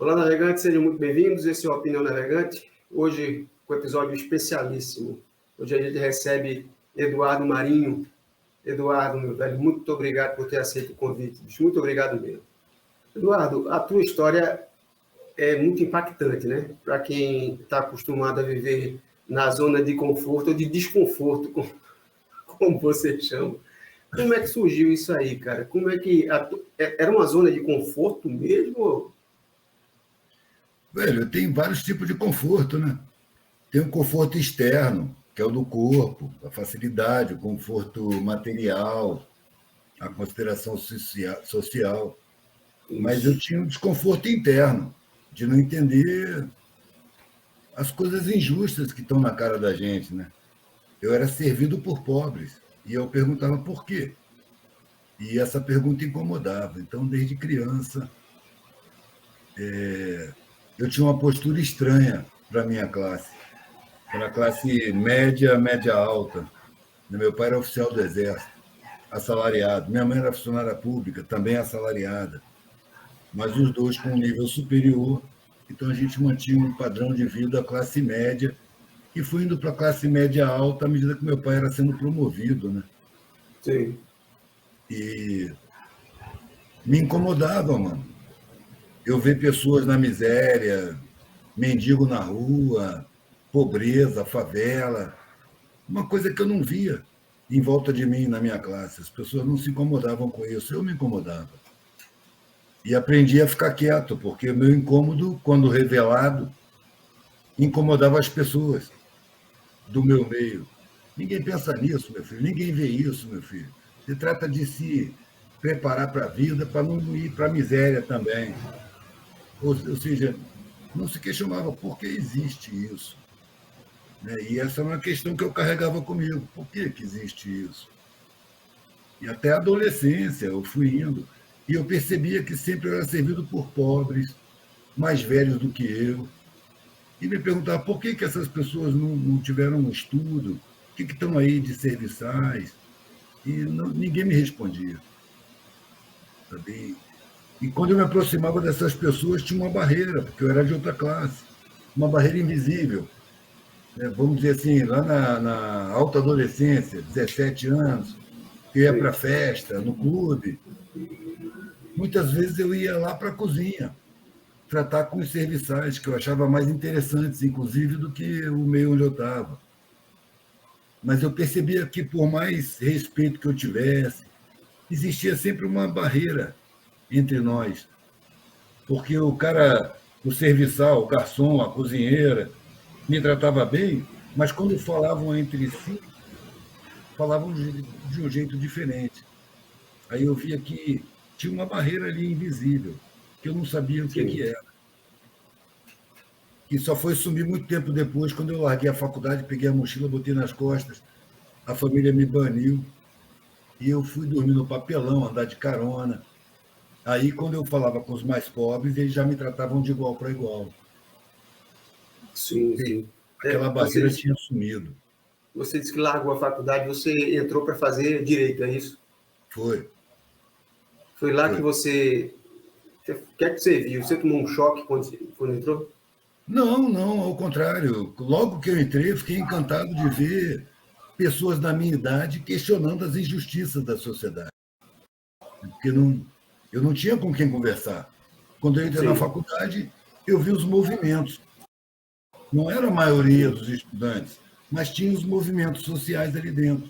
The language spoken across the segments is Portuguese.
Olá, navegantes, sejam muito bem-vindos. Esse é o Opinião Navegante. Hoje, com um episódio especialíssimo. Hoje a gente recebe Eduardo Marinho. Eduardo, meu velho, muito obrigado por ter aceito o convite. Muito obrigado mesmo. Eduardo, a tua história é muito impactante, né? Para quem está acostumado a viver na zona de conforto ou de desconforto, como você chama. Como é que surgiu isso aí, cara? Como é que... Era uma zona de conforto mesmo? Velho, tem vários tipos de conforto, né? Tem o conforto externo, que é o do corpo, a facilidade, o conforto material, a consideração social. Mas eu tinha um desconforto interno, de não entender as coisas injustas que estão na cara da gente, né? Eu era servido por pobres, e eu perguntava por quê. E essa pergunta incomodava. Então, desde criança, eu tinha uma postura estranha para a minha classe. Para a classe média, média alta. Meu pai era oficial do Exército, assalariado. Minha mãe era funcionária pública, também assalariada. Mas os dois com um nível superior. Então a gente mantinha um padrão de vida classe média, e fui indo para a classe média alta à medida que meu pai era sendo promovido, né? Sim. E me incomodava, mano. Eu ver pessoas na miséria, mendigo na rua, pobreza, favela, uma coisa que eu não via em volta de mim, na minha classe. As pessoas não se incomodavam com isso, eu me incomodava. E aprendi a ficar quieto, porque o meu incômodo, quando revelado, incomodava as pessoas do meu meio. Ninguém pensa nisso, meu filho, ninguém vê isso, meu filho. Se trata de se preparar para a vida, para não ir para a miséria também. Ou seja, não se questionava por que existe isso. E essa é uma questão que eu carregava comigo. Por que existe isso? E até a adolescência eu fui indo. E eu percebia que sempre eu era servido por pobres, mais velhos do que eu. E me perguntava por que essas pessoas não tiveram um estudo, o que estão aí de serviçais. E ninguém me respondia. Sabe? E quando eu me aproximava dessas pessoas, tinha uma barreira, porque eu era de outra classe, uma barreira invisível. Vamos dizer assim, lá na alta adolescência, 17 anos, eu ia para festa, no clube. Muitas vezes eu ia lá para a cozinha, tratar com os serviçais, que eu achava mais interessantes, inclusive, do que o meio onde eu estava. Mas eu percebia que, por mais respeito que eu tivesse, existia sempre uma barreira entre nós. Porque o cara, o serviçal, o garçom, a cozinheira, me tratava bem, mas quando falavam entre si, falavam de um jeito diferente. Aí eu via que tinha uma barreira ali invisível, que eu não sabia o que era. Que só foi sumir muito tempo depois, quando eu larguei a faculdade, peguei a mochila, botei nas costas, a família me baniu, e eu fui dormir no papelão, andar de carona. Aí, quando eu falava com os mais pobres, eles já me tratavam de igual para igual. Sim, sim. Aquela barreira tinha sumido. Você disse que largou a faculdade, você entrou para fazer direito, é isso? Foi. Foi lá que você... O que é que você viu? Você tomou um choque quando entrou? Não, ao contrário. Logo que eu entrei, eu fiquei encantado de ver pessoas da minha idade questionando as injustiças da sociedade. Porque eu não tinha com quem conversar. Quando eu entrei na faculdade, eu vi os movimentos. Não era a maioria dos estudantes, mas tinha os movimentos sociais ali dentro.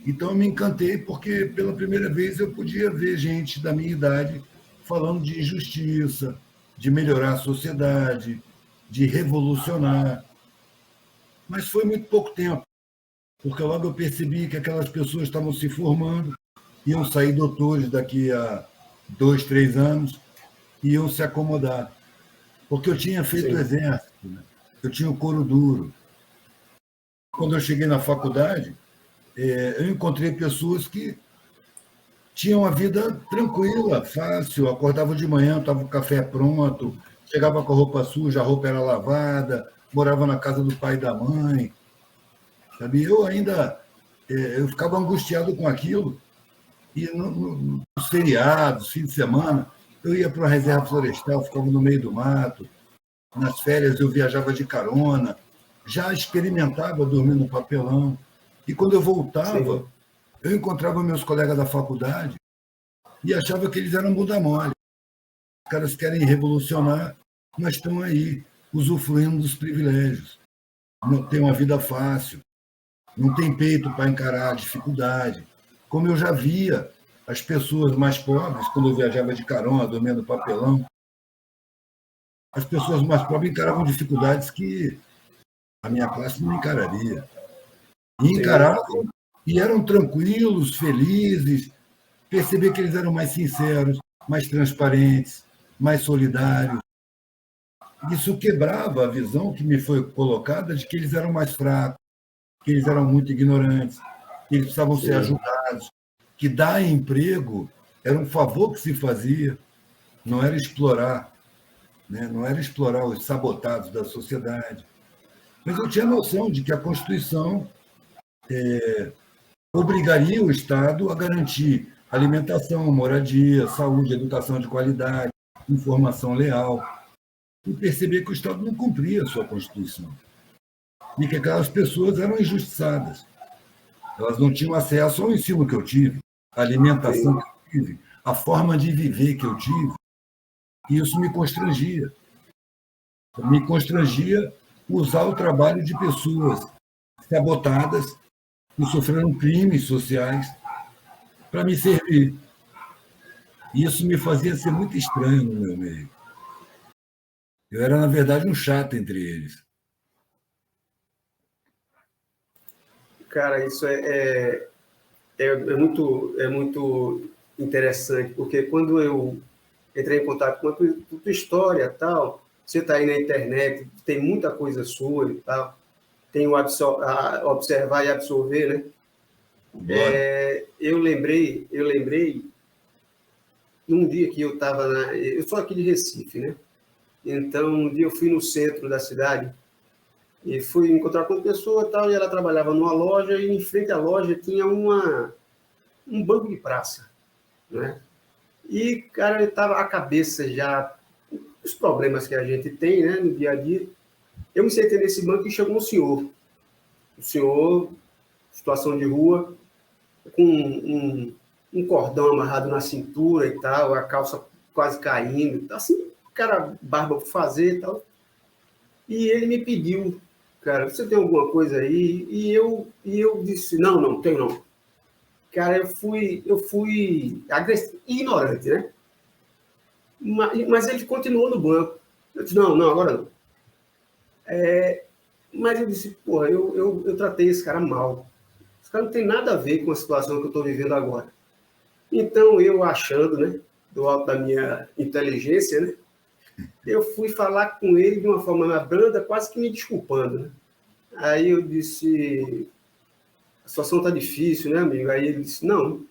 Então eu me encantei porque, pela primeira vez, eu podia ver gente da minha idade falando de injustiça, de melhorar a sociedade, de revolucionar. Mas foi muito pouco tempo, porque logo eu percebi que aquelas pessoas estavam se formando, iam sair doutores daqui a 2, 3 anos, e iam se acomodar. Porque eu tinha feito o exército, né? Eu tinha o couro duro. Quando eu cheguei na faculdade, eu encontrei pessoas que tinham a vida tranquila, fácil, acordavam de manhã, estava o café pronto, chegava com a roupa suja, a roupa era lavada, morava na casa do pai e da mãe. Sabe? Eu ficava angustiado com aquilo, e nos feriados, fim de semana, Eu ia para uma reserva florestal, ficava no meio do mato. Nas férias eu viajava de carona, já experimentava dormir no papelão. E quando eu voltava, sim, eu encontrava meus colegas da faculdade e achava que eles eram bunda mole. Os caras querem revolucionar, mas estão aí, usufruindo dos privilégios. Não tem uma vida fácil, não tem peito para encarar a dificuldade. Como eu já via as pessoas mais pobres, quando eu viajava de carona, dormindo no papelão, as pessoas mais pobres encaravam dificuldades que a minha classe não encararia. E sim, encaravam, e eram tranquilos, felizes, perceber que eles eram mais sinceros, mais transparentes, mais solidários. Isso quebrava a visão que me foi colocada de que eles eram mais fracos, que eles eram muito ignorantes, que eles precisavam ser sim, ajudados, que dar emprego era um favor que se fazia, não era explorar, né? Não era explorar os sabotados da sociedade. Mas eu tinha noção de que a Constituição obrigaria o Estado a garantir alimentação, moradia, saúde, educação de qualidade, informação leal, e perceber que o Estado não cumpria a sua Constituição e que aquelas pessoas eram injustiçadas. Elas não tinham acesso ao ensino que eu tive, à alimentação sim, que eu tive, à forma de viver que eu tive, e isso me constrangia. Me constrangia usar o trabalho de pessoas sabotadas que sofreram crimes sociais para me servir. E isso me fazia ser muito estranho no meu meio. Eu era, na verdade, um chato entre eles. cara, isso é muito interessante, porque quando eu entrei em contato com a tua história e tal, você está aí na internet, tem muita coisa sua e tal, tem o observar e absorver, né? Bora. Eu lembrei num dia que eu estava eu sou aqui de Recife, né? Então, um dia eu fui no centro da cidade e fui encontrar com uma pessoa e tal, e ela trabalhava numa loja, e em frente à loja tinha um banco de praça, né? E, cara, eu estava a cabeça já, os problemas que a gente tem, né, no dia a dia. Eu me sentei nesse banco e chegou um senhor, situação de rua, com um cordão amarrado na cintura e tal, a calça quase caindo, assim, cara, barba por fazer e tal. E ele me pediu, cara, você tem alguma coisa aí? E eu disse, não, não, tenho não. Cara, eu fui agressivo, ignorante, né? Mas ele continuou no banco. Eu disse, não, não, agora não. Mas eu disse, porra, eu tratei esse cara mal. Esse cara não tem nada a ver com a situação que eu estou vivendo agora. Então, eu achando, né, do alto da minha inteligência, né, eu fui falar com ele de uma forma mais branda, quase que me desculpando, né? Aí eu disse, a situação está difícil, né, amigo? Aí ele disse, não,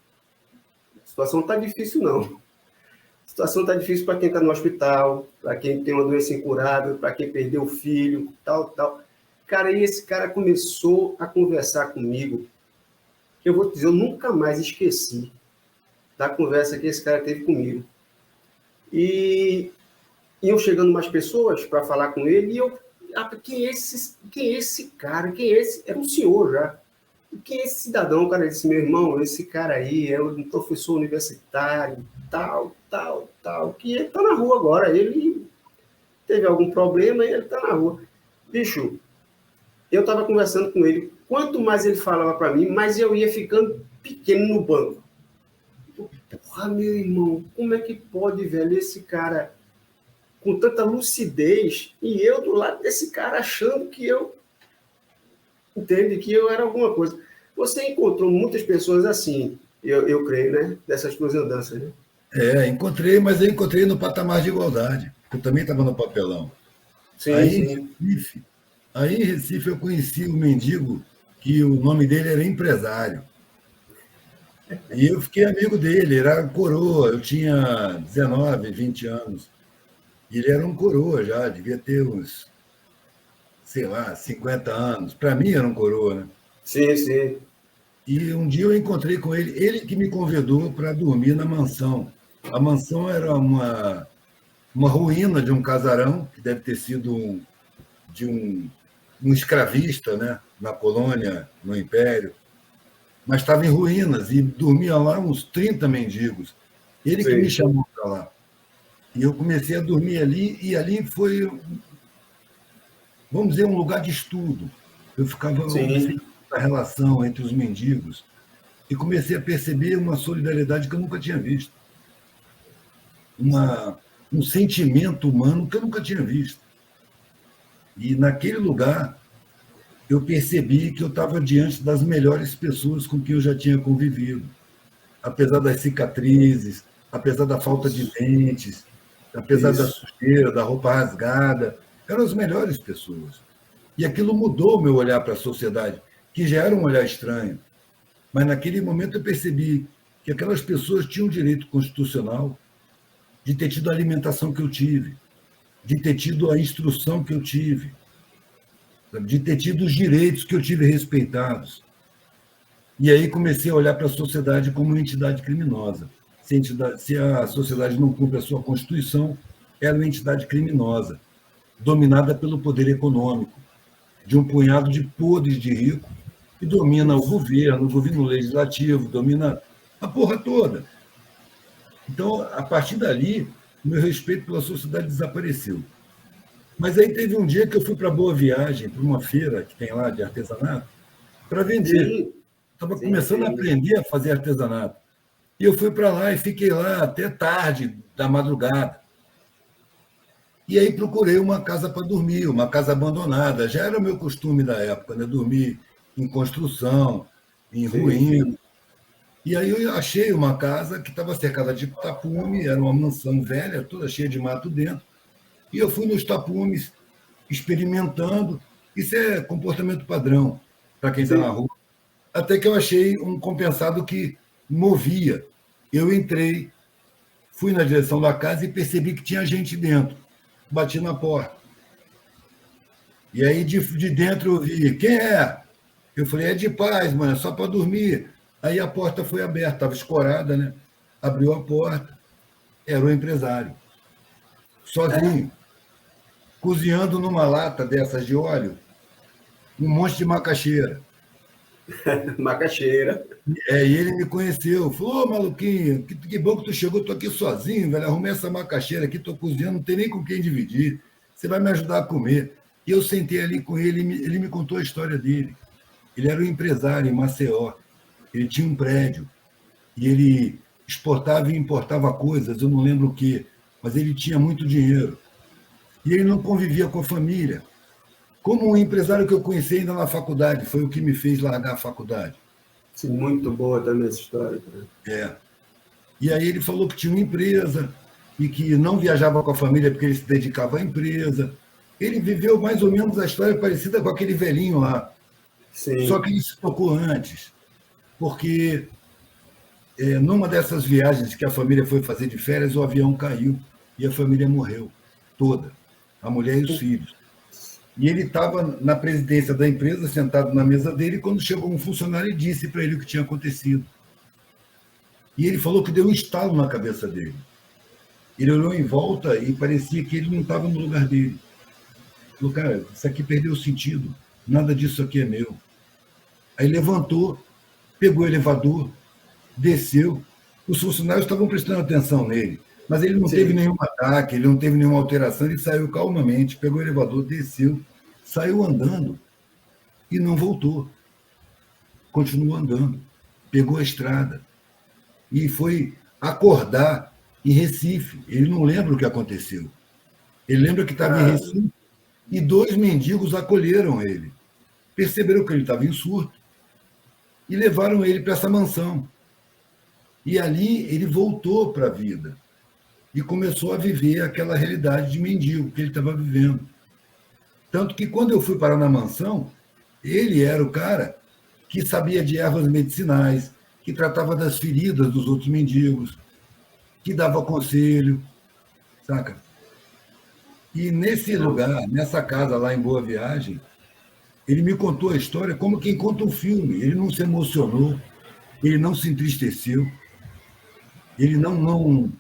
a situação não está difícil, não. A situação está difícil para quem está no hospital, para quem tem uma doença incurável, para quem perdeu o filho, tal, tal. Cara, e esse cara começou a conversar comigo, que eu vou te dizer, eu nunca mais esqueci da conversa que esse cara teve comigo. E iam chegando mais pessoas para falar com ele, e eu, quem é esse cara? Quem é esse? Era um senhor já. Quem é esse cidadão? O cara disse, meu irmão, esse cara aí é um professor universitário, tal, tal, tal, que ele está na rua agora. Ele teve algum problema e ele está na rua. Bicho, eu estava conversando com ele. Quanto mais ele falava para mim, mais eu ia ficando pequeno no banco. Porra, meu irmão, como é que pode, velho, esse cara com tanta lucidez e eu do lado desse cara achando que eu, entende, que eu era alguma coisa. Você encontrou muitas pessoas assim, eu creio, né? Dessas tuas andanças, né? Encontrei, mas eu encontrei no patamar de igualdade. Eu também estava no papelão. Sim, Aí em sim. Recife, aí em Recife eu conheci um mendigo que o nome dele era empresário. E eu fiquei amigo dele, era coroa, eu tinha 19, 20 anos. E ele era um coroa já, devia ter uns, sei lá, 50 anos. Para mim era um coroa, né? Sim, sim. E um dia eu encontrei com ele, ele que me convidou para dormir na mansão A mansão era uma ruína de um casarão, que deve ter sido de um escravista, né, na colônia, no Império, mas estava em ruínas e dormiam lá uns 30 mendigos. Ele que me Sim, chamou para lá. E eu comecei a dormir ali, e ali foi, vamos dizer, um lugar de estudo. Eu ficava sim, observando a relação entre os mendigos e comecei a perceber uma solidariedade que eu nunca tinha visto, um sentimento humano que eu nunca tinha visto. E naquele lugar eu percebi que eu estava diante das melhores pessoas com quem eu já tinha convivido, apesar das cicatrizes, apesar da falta de dentes, apesar da isso. sujeira, da roupa rasgada, eram as melhores pessoas. E aquilo mudou o meu olhar para a sociedade, que já era um olhar estranho. Mas naquele momento eu percebi que aquelas pessoas tinham direito constitucional de ter tido a alimentação que eu tive, de ter tido a instrução que eu tive, de ter tido os direitos que eu tive respeitados. E aí comecei a olhar para a sociedade como uma entidade criminosa. Se a sociedade não cumpre a sua Constituição, ela é uma entidade criminosa, dominada pelo poder econômico, de um punhado de podres de rico, que domina o governo legislativo, domina a porra toda. Então, a partir dali, o meu respeito pela sociedade desapareceu. Mas aí teve um dia que eu fui para Boa Viagem, para uma feira que tem lá de artesanato, para vender. Sim, Estava sim, começando a sim. aprender a fazer artesanato. E eu fui para lá e fiquei lá até tarde da madrugada. E aí procurei uma casa para dormir, uma casa abandonada. Já era o meu costume da época, né? Dormir em construção, em Sim. ruína. E aí eu achei uma casa que estava cercada de tapume, era uma mansão velha, toda cheia de mato dentro. E eu fui nos tapumes, experimentando. Isso é comportamento padrão para quem está na Sim. rua. Até que eu achei um compensado que movia. Eu entrei, fui na direção da casa e percebi que tinha gente dentro. Bati na porta. E aí de dentro eu vi, quem é? Eu falei, é de paz, mano, é só para dormir. Aí a porta foi aberta, estava escorada, né? Abriu a porta, era o empresário, sozinho, cozinhando numa lata dessas de óleo, um monte de macaxeira. Macaxeira. E ele me conheceu, falou, ô maluquinho, que bom que tu chegou, tô aqui sozinho, velho, arrumei essa macaxeira aqui, tô cozinhando, não tem nem com quem dividir, você vai me ajudar a comer. E eu sentei ali com ele, ele me contou a história dele. Ele era um empresário em Maceió, ele tinha um prédio, e ele exportava e importava coisas, eu não lembro o quê, mas ele tinha muito dinheiro. E ele não convivia com a família. Como um empresário que eu conheci ainda na faculdade, foi o que me fez largar a faculdade. Sim, muito boa também essa história, cara. É. E aí ele falou que tinha uma empresa e que não viajava com a família porque ele se dedicava à empresa. Ele viveu mais ou menos a história parecida com aquele velhinho lá. Só Sim, que ele se tocou antes, porque numa dessas viagens que a família foi fazer de férias, o avião caiu e a família morreu, toda, a mulher e os filhos. E ele estava na presidência da empresa, sentado na mesa dele, quando chegou um funcionário e disse para ele o que tinha acontecido. E ele falou que deu um estalo na cabeça dele. Ele olhou em volta e parecia que ele não estava no lugar dele. Ele falou, cara, isso aqui perdeu o sentido, nada disso aqui é meu. Aí levantou, pegou o elevador, desceu. Os funcionários estavam prestando atenção nele, mas ele não teve sim. nenhum ataque, ele não teve nenhuma alteração, ele saiu calmamente, pegou o elevador, desceu, saiu andando e não voltou. Continuou andando, pegou a estrada e foi acordar em Recife. Ele não lembra o que aconteceu. Ele lembra que estava em Cara, Recife e dois mendigos acolheram ele. Perceberam que ele estava em surto e levaram ele para essa mansão. E ali ele voltou para a vida e começou a viver aquela realidade de mendigo que ele estava vivendo. Tanto que quando eu fui parar na mansão, ele era o cara que sabia de ervas medicinais, que tratava das feridas dos outros mendigos, que dava conselho, saca? E nesse não, lugar, nessa casa lá em Boa Viagem, ele me contou a história como quem conta um filme. Ele não se emocionou, ele não se entristeceu, ele não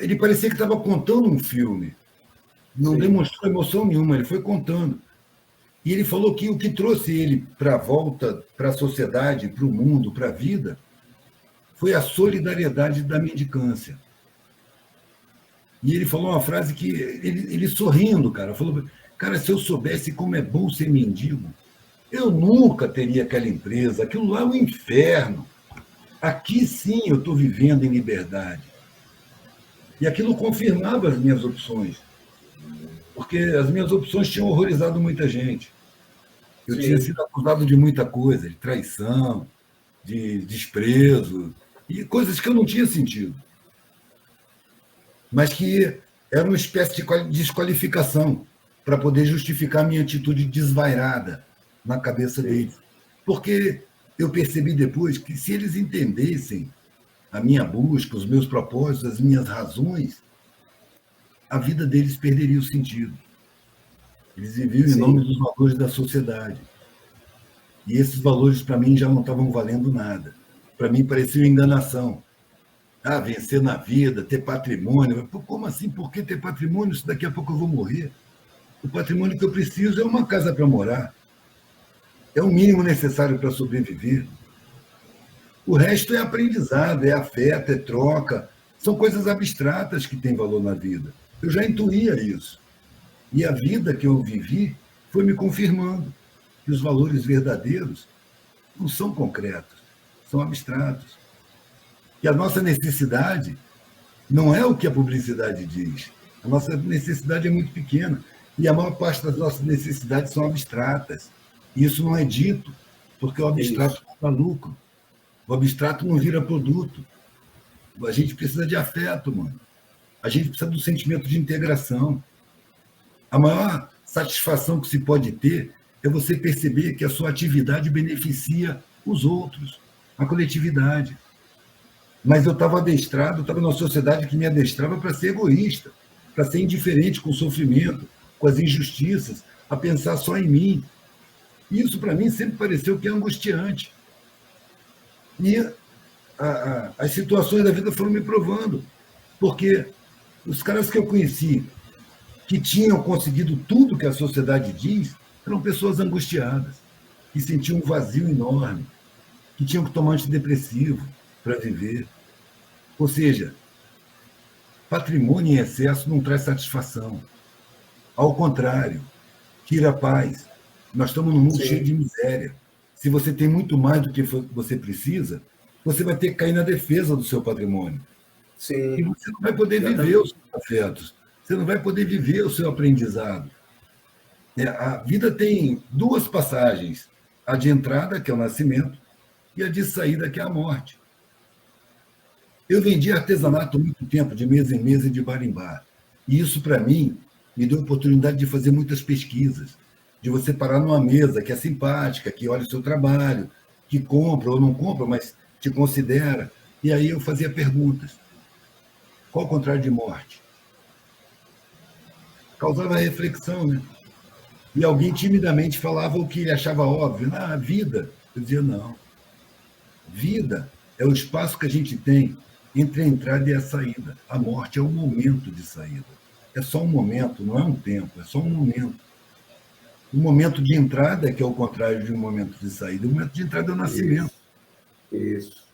Ele parecia que estava contando um filme. Não Sim. demonstrou emoção nenhuma, ele foi contando. E ele falou que o que trouxe ele para a volta, para a sociedade, para o mundo, para a vida, foi a solidariedade da mendicância. E ele falou uma frase que, ele sorrindo, cara, falou: cara, se eu soubesse como é bom ser mendigo, eu nunca teria aquela empresa, aquilo lá é um inferno. Aqui sim eu estou vivendo em liberdade. E aquilo confirmava as minhas opções, porque as minhas opções tinham horrorizado muita gente. Eu tinha Sim. sido acusado de muita coisa, de traição, de desprezo, e coisas que eu não tinha sentido, mas que era uma espécie de desqualificação para poder justificar minha atitude desvairada na cabeça Sim. deles. Porque eu percebi depois que, se eles entendessem a minha busca, os meus propósitos, as minhas razões, a vida deles perderia o sentido. Eles viviam em nome Sim. dos valores da sociedade. E esses valores, para mim, já não estavam valendo nada. Para mim, parecia uma enganação. Ah, vencer na vida, ter patrimônio. Pô, como assim? Por que ter patrimônio se daqui a pouco eu vou morrer? O patrimônio que eu preciso é uma casa para morar. É o mínimo necessário para sobreviver. O resto é aprendizado, é afeto, é troca. São coisas abstratas que têm valor na vida. Eu já intuía isso. E a vida que eu vivi foi me confirmando que os valores verdadeiros não são concretos, são abstratos. E a nossa necessidade não é o que a publicidade diz. A nossa necessidade é muito pequena. E a maior parte das nossas necessidades são abstratas. E isso não é dito, porque o abstrato Isso. não dá lucro. O abstrato não vira produto. A gente precisa de afeto, mano. A gente precisa do sentimento de integração. A maior satisfação que se pode ter é você perceber que a sua atividade beneficia os outros, a coletividade. Mas eu estava adestrado, estava numa sociedade que me adestrava para ser egoísta, para ser indiferente com o sofrimento, com as injustiças, a pensar só em mim. E isso, para mim, sempre pareceu que é angustiante. E as situações da vida foram me provando, porque os caras que eu conheci, que tinham conseguido tudo que a sociedade diz, eram pessoas angustiadas, que sentiam um vazio enorme, que tinham que tomar antidepressivo para viver. Ou seja, patrimônio em excesso não traz satisfação. Ao contrário, tira a paz. Nós estamos num mundo cheio Sim. de miséria. Se você tem muito mais do que você precisa, você vai ter que cair na defesa do seu patrimônio. E Sim. você não vai poder viver os Exatamente. seus afetos. Você não vai poder viver o seu aprendizado. A vida tem duas passagens: a de entrada, que é o nascimento, e a de saída, que é a morte. Eu vendi artesanato há muito tempo, de mês em mês e de bar em bar. E isso, para mim, me deu a oportunidade de fazer muitas pesquisas, de você parar numa mesa que é simpática, que olha o seu trabalho, que compra ou não compra, mas te considera. E aí eu fazia perguntas. Qual o contrário de morte? Causava reflexão, né? E alguém timidamente falava o que ele achava óbvio. Ah, vida. Eu dizia, não. Vida é o espaço que a gente tem entre a entrada e a saída. A morte é o momento de saída. É só um momento, não é um tempo, é só um momento. O momento de entrada, que é o contrário de um momento de saída. O momento de entrada é o nascimento. Isso.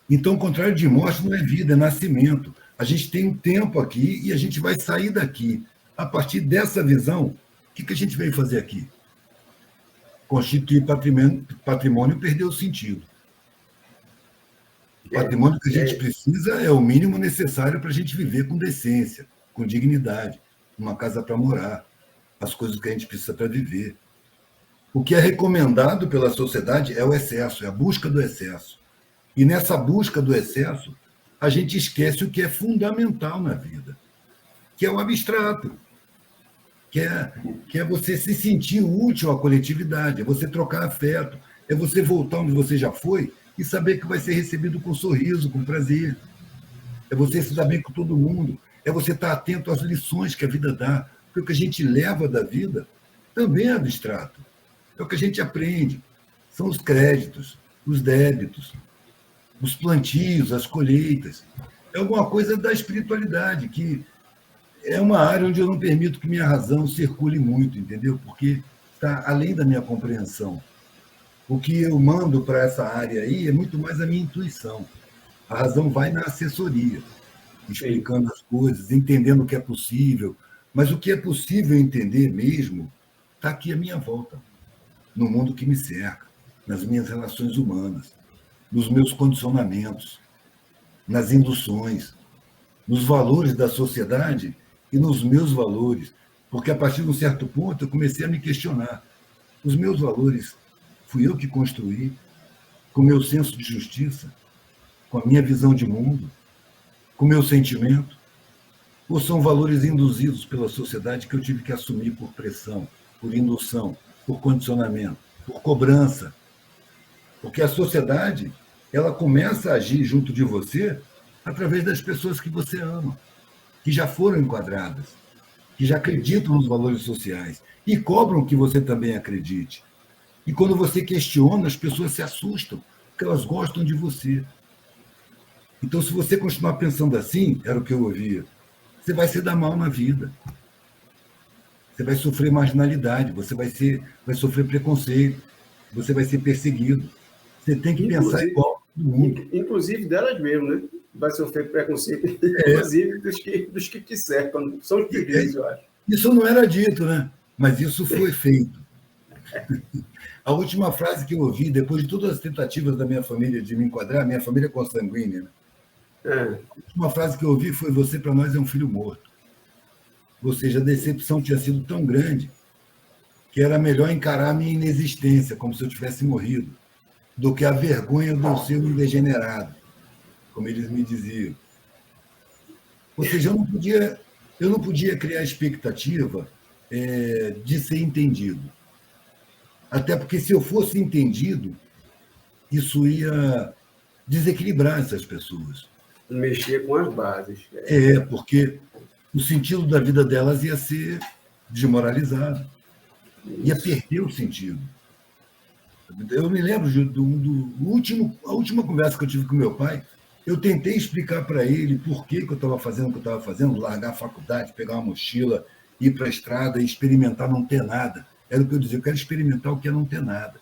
Então, o contrário de morte não é vida, é nascimento. A gente tem um tempo aqui e a gente vai sair daqui. A partir dessa visão, o que a gente veio fazer aqui? Constituir patrimônio perdeu o sentido. O patrimônio que a gente precisa é o mínimo necessário para a gente viver com decência, com dignidade, uma casa para morar, as coisas que a gente precisa para viver. O que é recomendado pela sociedade é o excesso, é a busca do excesso. E nessa busca do excesso, a gente esquece o que é fundamental na vida, que é o abstrato, que é você se sentir útil à coletividade, é você trocar afeto, é você voltar onde você já foi e saber que vai ser recebido com sorriso, com prazer. É você se dar bem com todo mundo, é você estar atento às lições que a vida dá, porque o que a gente leva da vida também é abstrato. É o que a gente aprende. São os créditos, os débitos, os plantios, as colheitas. é alguma coisa da espiritualidade, que é uma área onde eu não permito que minha razão circule muito, entendeu? Porque está além da minha compreensão. O que eu mando para essa área aí é muito mais a minha intuição. A razão vai na assessoria, explicando as coisas, entendendo o que é possível. Mas o que é possível entender mesmo está aqui à minha volta, no mundo que me cerca, nas minhas relações humanas, nos meus condicionamentos, nas induções, nos valores da sociedade e nos meus valores. Porque a partir de um certo ponto eu comecei a me questionar. Os meus valores fui eu que construí, com o meu senso de justiça, com a minha visão de mundo, com o meu sentimento? Ou são valores induzidos pela sociedade que eu tive que assumir por pressão, por indução, por condicionamento, por cobrança? Porque a sociedade, ela começa a agir junto de você através das pessoas que você ama, que já foram enquadradas, que já acreditam nos valores sociais e cobram que você também acredite. E quando você questiona, as pessoas se assustam, porque elas gostam de você. Então, se você continuar pensando assim, era o que eu ouvia, você vai se dar mal na vida. Você vai sofrer marginalidade, você vai sofrer preconceito, você vai ser perseguido. Você tem que pensar igual todo mundo. Inclusive delas mesmo, né? Vai sofrer preconceito, inclusive dos que te cercam. São os peritos, eu acho. Isso não era dito, né? Mas isso foi feito. A última frase que eu ouvi, depois de todas as tentativas da minha família de me enquadrar, minha família é consanguínea, né? A última frase que eu ouvi foi: você para nós é um filho morto. Ou seja, a decepção tinha sido tão grande que era melhor encarar a minha inexistência, como se eu tivesse morrido, do que a vergonha do ser um degenerado, como eles me diziam. Ou seja, eu não podia criar expectativa de ser entendido. Até porque, se eu fosse entendido, isso ia desequilibrar essas pessoas. Mexer com as bases. Porque o sentido da vida delas ia ser desmoralizado. Ia perder o sentido. Eu me lembro a última conversa que eu tive com meu pai. Eu tentei explicar para ele por que eu estava fazendo o que eu estava fazendo, largar a faculdade, pegar uma mochila, ir para a estrada e experimentar não ter nada. Era o que eu dizia: eu quero experimentar o que é não ter nada.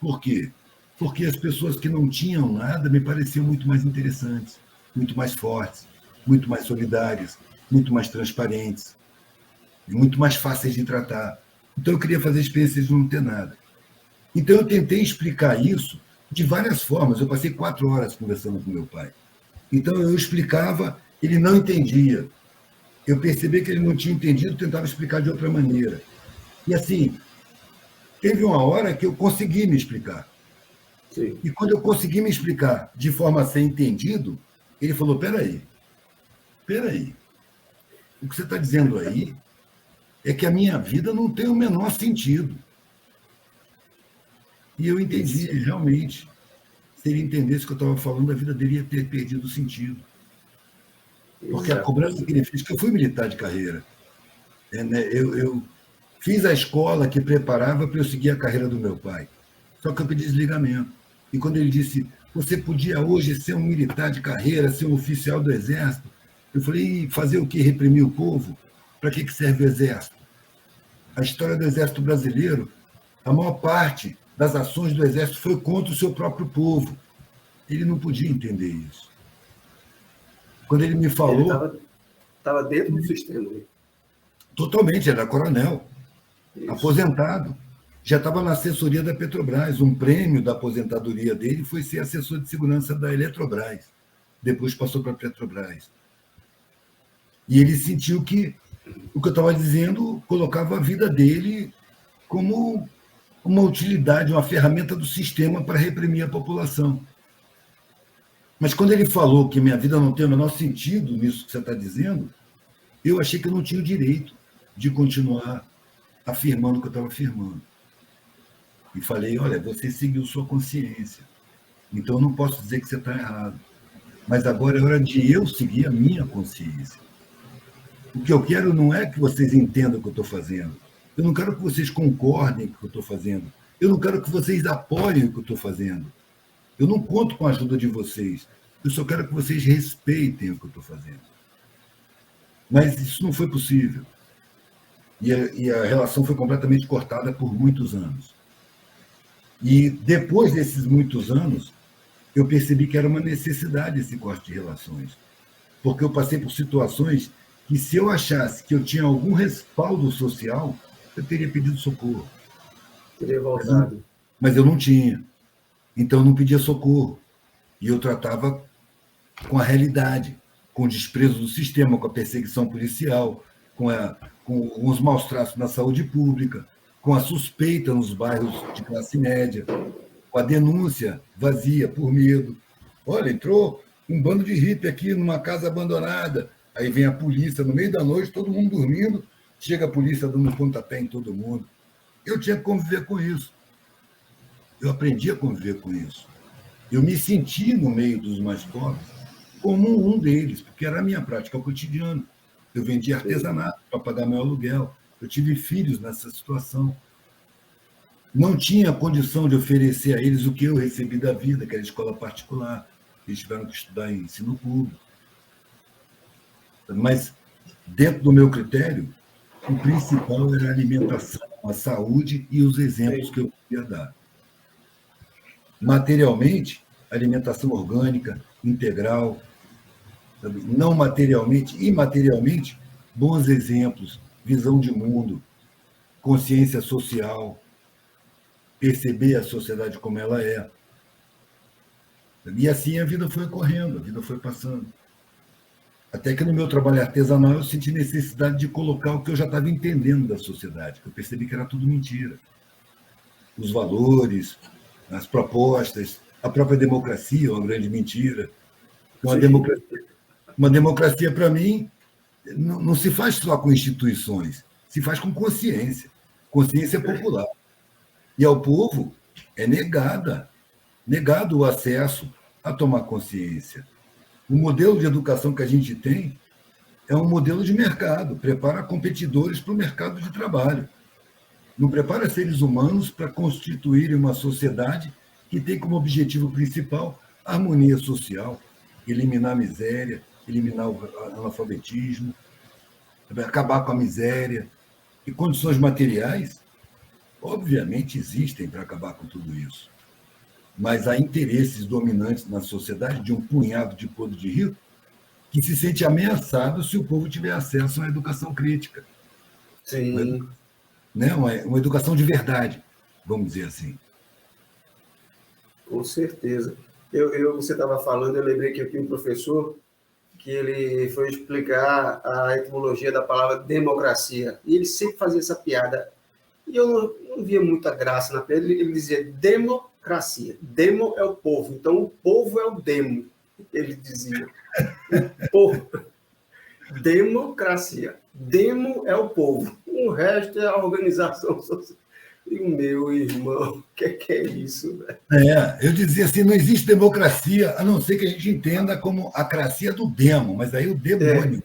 Por quê? Porque as pessoas que não tinham nada me pareciam muito mais interessantes, muito mais fortes, muito mais solidárias, muito mais transparentes, e muito mais fáceis de tratar. Então eu queria fazer experiências de não ter nada. Então eu tentei explicar isso de várias formas. Eu passei 4 horas conversando com meu pai. Então eu explicava, ele não entendia. Eu percebi que ele não tinha entendido, tentava explicar de outra maneira. E assim, teve uma hora que eu consegui me explicar. Sim. E quando eu consegui me explicar de forma a ser entendido, ele falou: peraí. O que você está dizendo aí é que a minha vida não tem o menor sentido. E eu entendi, realmente. Se ele entendesse o que eu estava falando, a vida dele ia ter perdido o sentido. Porque a cobrança que ele fez, que eu fui militar de carreira, eu fiz a escola que preparava para eu seguir a carreira do meu pai. Só que eu pedi desligamento. E quando ele disse: você podia hoje ser um militar de carreira, ser um oficial do Exército, eu falei: fazer o quê? Reprimir o povo? Para que serve o Exército? A história do Exército brasileiro, a maior parte das ações do Exército foi contra o seu próprio povo. Ele não podia entender isso. Quando ele me falou... Ele estava dentro do sistema. Totalmente, era coronel, aposentado. Já estava na assessoria da Petrobras. Um prêmio da aposentadoria dele foi ser assessor de segurança da Eletrobras. Depois passou para a Petrobras. E ele sentiu que o que eu estava dizendo colocava a vida dele como uma utilidade, uma ferramenta do sistema para reprimir a população. Mas quando ele falou que minha vida não tem o menor sentido nisso que você está dizendo, eu achei que eu não tinha o direito de continuar afirmando o que eu estava afirmando. E falei: olha, você seguiu sua consciência, então eu não posso dizer que você está errado. Mas agora é hora de eu seguir a minha consciência. O que eu quero não é que vocês entendam o que eu estou fazendo. Eu não quero que vocês concordem com o que eu estou fazendo. Eu não quero que vocês apoiem o que eu estou fazendo. Eu não conto com a ajuda de vocês. Eu só quero que vocês respeitem o que eu estou fazendo. Mas isso não foi possível. E a relação foi completamente cortada por muitos anos. E depois desses muitos anos, eu percebi que era uma necessidade esse corte de relações. Porque eu passei por situações que, se eu achasse que eu tinha algum respaldo social, eu teria pedido socorro. Teria voltado. Mas eu não tinha. Então eu não pedia socorro. E eu tratava com a realidade, com o desprezo do sistema, com a perseguição policial, com os maus tratos na saúde pública, com a suspeita nos bairros de classe média, com a denúncia vazia por medo. Olha, entrou um bando de hippie aqui numa casa abandonada. Aí vem a polícia no meio da noite, todo mundo dormindo, chega a polícia dando pontapé em todo mundo. Eu tinha que conviver com isso. Eu aprendi a conviver com isso. Eu me senti no meio dos mais pobres como um deles, porque era a minha prática cotidiana. Eu vendia artesanato para pagar meu aluguel. Eu tive filhos nessa situação. Não tinha condição de oferecer a eles o que eu recebi da vida, que era escola particular. Eles tiveram que estudar em ensino público. Mas, dentro do meu critério, o principal era a alimentação, a saúde e os exemplos que eu podia dar. Materialmente, alimentação orgânica, integral. Não materialmente, imaterialmente, bons exemplos, visão de mundo, consciência social, perceber a sociedade como ela é. E assim a vida foi correndo, a vida foi passando. Até que no meu trabalho artesanal eu senti necessidade de colocar o que eu já estava entendendo da sociedade, que eu percebi que era tudo mentira. Os valores, as propostas, a própria democracia é uma grande mentira. Uma democracia, para mim, não se faz só com instituições, se faz com consciência. Consciência popular. E ao povo é negado o acesso a tomar consciência. O modelo de educação que a gente tem é um modelo de mercado, prepara competidores para o mercado de trabalho. Não prepara seres humanos para constituírem uma sociedade que tem como objetivo principal a harmonia social, eliminar a miséria, eliminar o analfabetismo, acabar com a miséria. E condições materiais, obviamente, existem para acabar com tudo isso. Mas há interesses dominantes na sociedade de um punhado de podre de rico que se sente ameaçado se o povo tiver acesso a uma educação crítica. Sim. Uma educação de verdade, vamos dizer assim. Com certeza. Você estava falando, eu lembrei que eu tinha um professor que ele foi explicar a etimologia da palavra democracia. E ele sempre fazia essa piada. E eu não via muita graça na piada. Ele dizia democracia. Demo é o povo. Então, o povo é o demo. Ele dizia. O povo. Democracia. Demo é o povo. O resto é a organização social. E o meu irmão, o que é isso, velho? Eu dizia assim, não existe democracia, a não ser que a gente entenda como a cracia do demo, mas aí o demônio.